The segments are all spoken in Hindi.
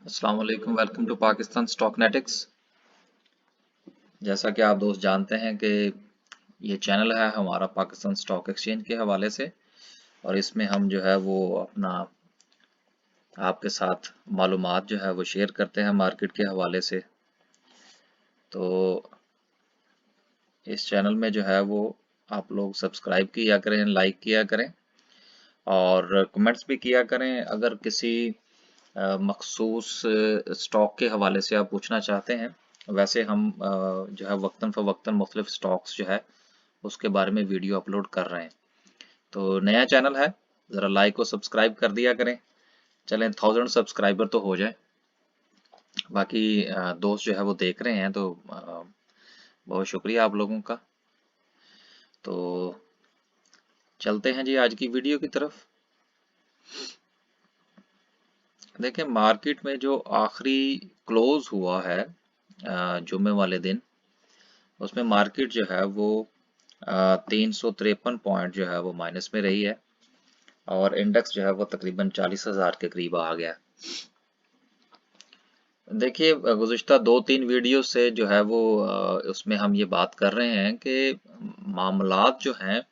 अस्सलाम वालेकुम। Welcome to Pakistan Stocknetics. जैसा कि आप दोस्त जानते हैं कि ये चैनल है हमारा पाकिस्तान स्टॉक एक्सचेंज के हवाले से, और इसमें हम जो है वो अपना आपके साथ मालूमात जो है वो शेयर करते हैं मार्केट के हवाले से। तो इस चैनल में जो है वो आप लोग सब्सक्राइब किया करें, लाइक किया करें और कमेंट्स भी किया करें। अगर किसी मखसूस स्टॉक के हवाले से आप पूछना चाहते हैं, वैसे हम जो है वक्तन फ़वक्तन मुख्तलिफ स्टॉक्स जो है उसके बारे में वीडियो अपलोड कर रहे हैं। तो नया चैनल है, ज़रा लाइक और सब्सक्राइब कर दिया करें। चलें 1000 सब्सक्राइबर तो हो जाए। बाकी दोस्त जो है वो देख रहे हैं, तो बहुत शुक्रिया आप लोगों का। तो चलते हैं जी आज की वीडियो की तरफ। देखें, मार्केट में जो आखिरी क्लोज हुआ है जुम्मे वाले दिन, उसमें मार्केट जो है वो 353 पॉइंट जो है वो माइनस में रही है और इंडेक्स जो है वो तकरीबन 40,000 के करीब आ गया। देखिए, गुज़िश्ता 2-3 वीडियो से जो है वो उसमें हम ये बात कर रहे हैं कि मामलात जो हैं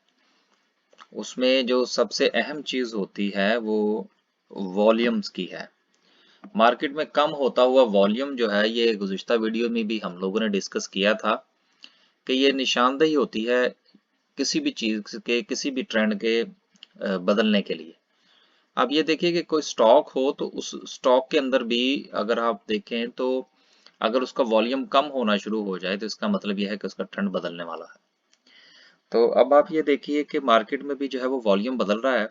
उसमें जो सबसे अहम चीज़ होती है वो वॉल्यूम्स की है। मार्केट में कम होता हुआ वॉल्यूम जो है, ये गुज़िश्ता वीडियो में भी हम लोगों ने डिस्कस किया था कि ये निशानदेही होती है किसी भी चीज़ के, किसी भी ट्रेंड के बदलने के लिए। आप ये देखिए कि कोई स्टॉक हो तो उस स्टॉक के अंदर भी अगर आप देखें तो अगर उसका वॉल्यूम कम होना शुरू हो जाए तो इसका मतलब यह है कि उसका ट्रेंड बदलने वाला है। तो अब आप ये देखिए कि मार्केट में भी जो है वो वॉल्यूम बदल रहा है,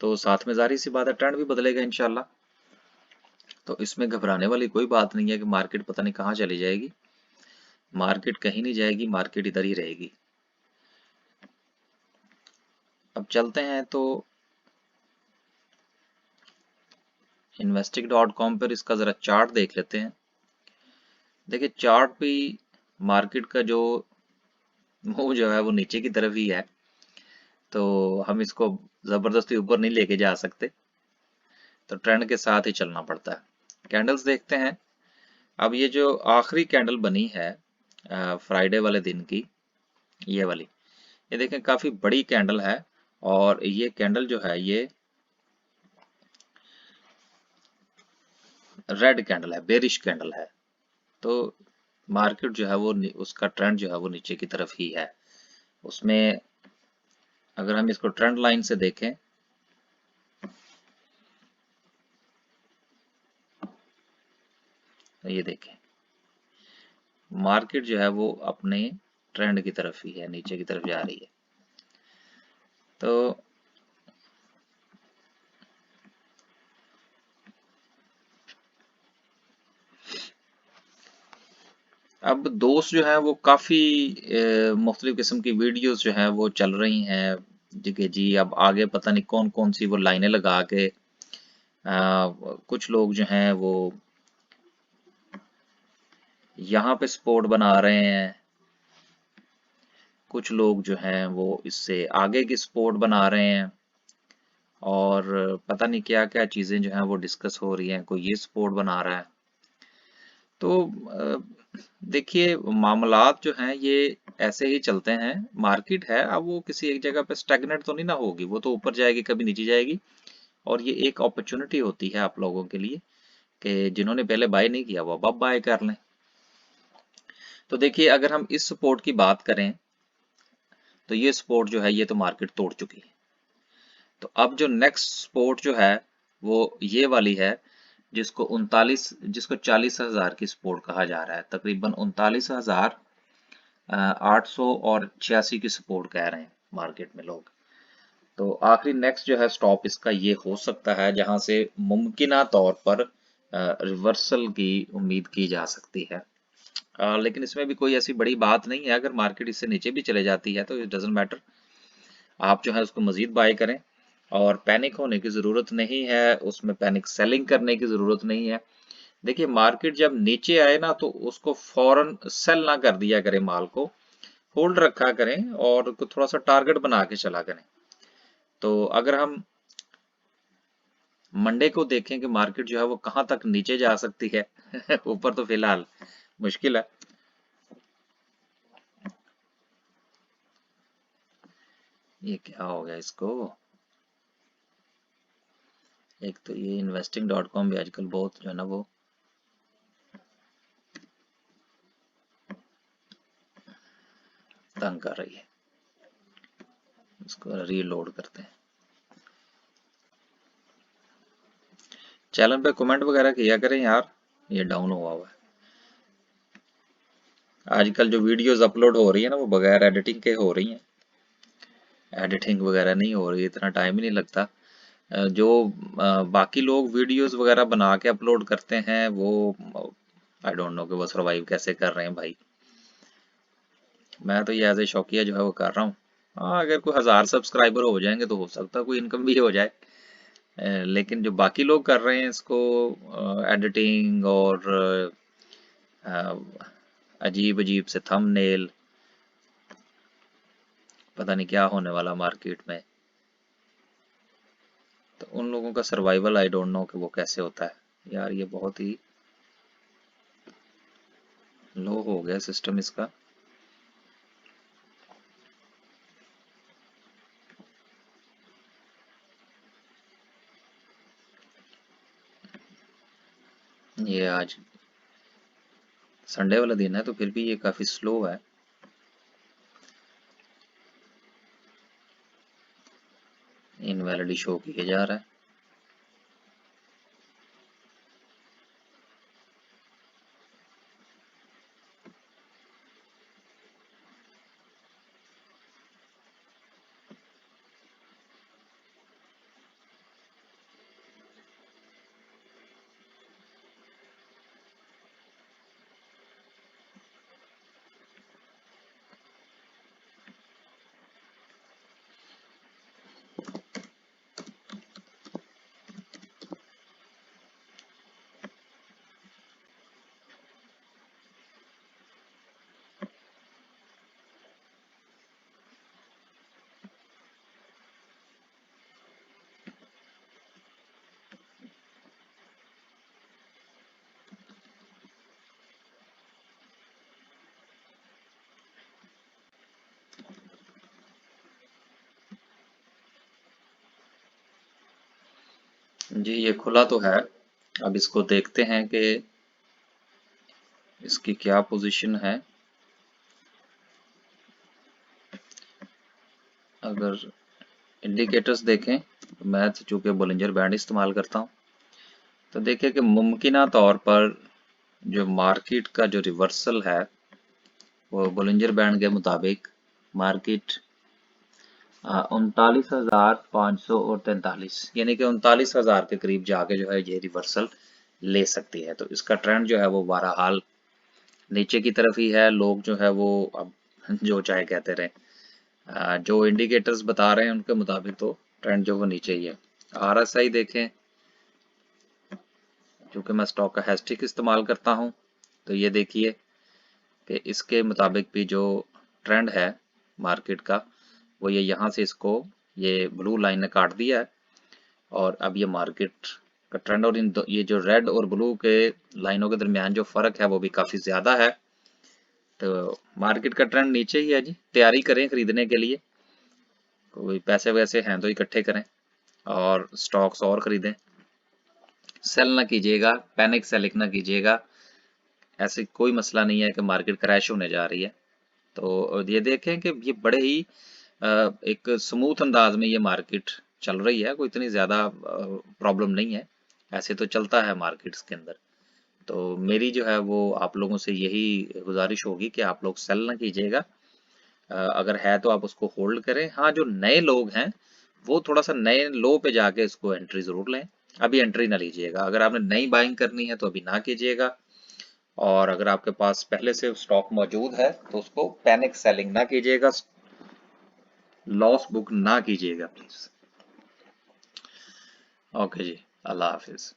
तो साथ में ज़ाहिर सी बात है ट्रेंड भी बदलेगा इंशाल्लाह। तो इसमें घबराने वाली कोई बात नहीं है कि मार्केट पता नहीं कहाँ चली जाएगी। मार्केट कहीं नहीं जाएगी, मार्केट इधर ही रहेगी। अब चलते हैं तो investing.com पर इसका ज़रा चार्ट देख लेते हैं। देखिए, चार्ट भी मार्केट का जो मुंह जो है वो नीचे की तरफ ही है, तो हम इसको ज़बरदस्ती ऊपर नहीं लेके जा सकते, तो ट्रेंड के साथ ही चलना पड़ता है। कैंडल्स देखते हैं। अब ये जो आखिरी कैंडल बनी है फ्राइडे वाले दिन की, ये वाली, ये देखें काफ़ी बड़ी कैंडल है और ये कैंडल जो है ये रेड कैंडल है, बेरिश कैंडल है। तो मार्केट जो है वो उसका ट्रेंड जो है वो नीचे की तरफ ही है। उसमें अगर हम इसको ट्रेंड लाइन से देखें, तो ये देखें मार्केट जो है वो अपने ट्रेंड की तरफ ही है, नीचे की तरफ जा रही है। तो अब दोस्त जो है वो काफ़ी मुख्तलिफ किस्म की वीडियोस जो हैं वो चल रही हैं जी कि जी अब आगे पता नहीं कौन कौन सी वो लाइनें लगा के कुछ लोग जो हैं वो यहाँ पे सपोर्ट बना रहे हैं, कुछ लोग जो हैं वो इससे आगे की सपोर्ट बना रहे हैं और पता नहीं क्या क्या चीज़ें जो हैं वो डिस्कस हो रही हैं, कोई ये सपोर्ट बना रहा है। तो देखिए, मामलात जो हैं ये ऐसे ही चलते हैं। मार्केट है, अब वो किसी एक जगह पे स्टैग्नेट तो नहीं ना होगी, वो तो ऊपर जाएगी कभी नीचे जाएगी। और ये एक अपॉर्चुनिटी होती है आप लोगों के लिए कि जिन्होंने पहले बाय नहीं किया वो अब बाय कर लें। तो देखिए, अगर हम इस सपोर्ट की बात करें तो ये सपोर्ट जो है ये तो मार्केट तोड़ चुकी है। तो अब जो नेक्स्ट सपोर्ट जो है वो ये वाली है, जिसको 40,000 की सपोर्ट कहा जा रहा है। तकरीबन 39,800 और 86 की सपोर्ट कह रहे हैं मार्केट में लोग। तो आखिरी नेक्स्ट जो है स्टॉप इसका ये हो सकता है जहां से मुमकिना तौर पर रिवर्सल की उम्मीद की जा सकती है। लेकिन इसमें भी कोई ऐसी बड़ी बात नहीं है। अगर मार्केट इससे नीचे भी चले जाती है तो इट डजेंट मैटर, आप जो है उसको मजीद बाय करें और पैनिक होने की ज़रूरत नहीं है, उसमें पैनिक सेलिंग करने की ज़रूरत नहीं है। देखिए, मार्केट जब नीचे आए ना तो उसको फौरन सेल ना कर दिया करें, माल को होल्ड रखा करें और थोड़ा सा टारगेट बना के चला करें। तो अगर हम मंडे को देखें कि मार्केट जो है वो कहां तक नीचे जा सकती है। ऊपर तो फिलहाल मुश्किल है। ये क्या हो गया इसको? एक तो ये investing.com भी आजकल बहुत जो है ना वो तंग कर रही है। इसको रीलोड करते हैं। चैनल पे कमेंट वगैरह किया करें यार, ये डाउन हुआ है। आजकल जो वीडियोस अपलोड हो रही है ना वो बगैर एडिटिंग के हो रही हैं। एडिटिंग वगैरह नहीं हो रही, इतना टाइम ही नहीं लगता। जो बाकी लोग वीडियोस वगैरह बना के अपलोड करते हैं वो आई डोंट नो कि वो सरवाइव कैसे कर रहे हैं भाई। मैं तो ये एज ए शौकिया जो है वो कर रहा हूँ। हाँ, अगर कोई 1000 सब्सक्राइबर हो जाएंगे तो हो सकता है कोई इनकम भी हो जाए। लेकिन जो बाकी लोग कर रहे हैं इसको एडिटिंग और अजीब अजीब से थंबनेल, पता नहीं क्या होने वाला मार्केट में। तो उन लोगों का सर्वाइवल आई डोंट नो कि वो कैसे होता है यार। ये बहुत ही लो हो गया सिस्टम इसका। ये आज संडे वाला दिन है तो फिर भी ये काफी स्लो है। इनवैलिड शो किया जा रहा है। जी ये खुला तो है। अब इसको देखते हैं कि इसकी क्या पोजीशन है। अगर इंडिकेटर्स देखें तो मैं तो चूंकि बोलिंजर बैंड इस्तेमाल करता हूं, तो देखिए कि मुमकिना तौर पर जो मार्केट का जो रिवर्सल है वो बोलिंजर बैंड के मुताबिक मार्केट 39,500 और 43 यानी कि 39,000 के करीब जाके जो है ये रिवर्सल ले सकती है। तो इसका ट्रेंड जो है वो बहरहाल नीचे की तरफ ही है। लोग जो है वो अब जो चाहे कहते रहे, जो इंडिकेटर्स बता रहे हैं उनके मुताबिक तो ट्रेंड जो वो नीचे ही है। आरएसआई देखें, क्योंकि मैं स्टॉक का हैशटैग इस्तेमाल करता हूं, तो ये देखिए कि इसके मुताबिक भी जो ट्रेंड है मार्केट का वो ये यहाँ से इसको ये ब्लू लाइन ने काट दिया है। और अब ये मार्केट का ट्रेंड और ये जो रेड और ब्लू के लाइनों के दरमियान जो फर्क है वो भी काफी ज्यादा है। तो मार्केट का ट्रेंड नीचे ही है जी। तैयारी करें खरीदने के लिए, कोई पैसे वैसे हैं तो इकट्ठे करें और स्टॉक्स और खरीदें। सेल ना कीजिएगा, पैनिक सेलिंग ना कीजिएगा। ऐसे कोई मसला नहीं है कि मार्केट क्रैश होने जा रही है। तो ये देखें कि ये बड़े ही एक स्मूथ अंदाज में ये मार्केट चल रही है, कोई इतनी ज्यादा प्रॉब्लम नहीं है। ऐसे तो चलता है मार्केट्स के अंदर। तो मेरी जो है वो आप लोगों से यही गुजारिश होगी कि आप लोग सेल ना कीजिएगा। अगर है तो आप उसको होल्ड करें। हाँ, जो नए लोग हैं वो थोड़ा सा नए लो पे जाके इसको एंट्री जरूर लें। अभी एंट्री ना लीजिएगा। अगर आपने नई बाइंग करनी है तो अभी ना कीजिएगा। और अगर आपके पास पहले से स्टॉक मौजूद है तो उसको पैनिक सेलिंग ना कीजिएगा, लॉस बुक ना कीजिएगा please. Okay ji, Allah Hafiz.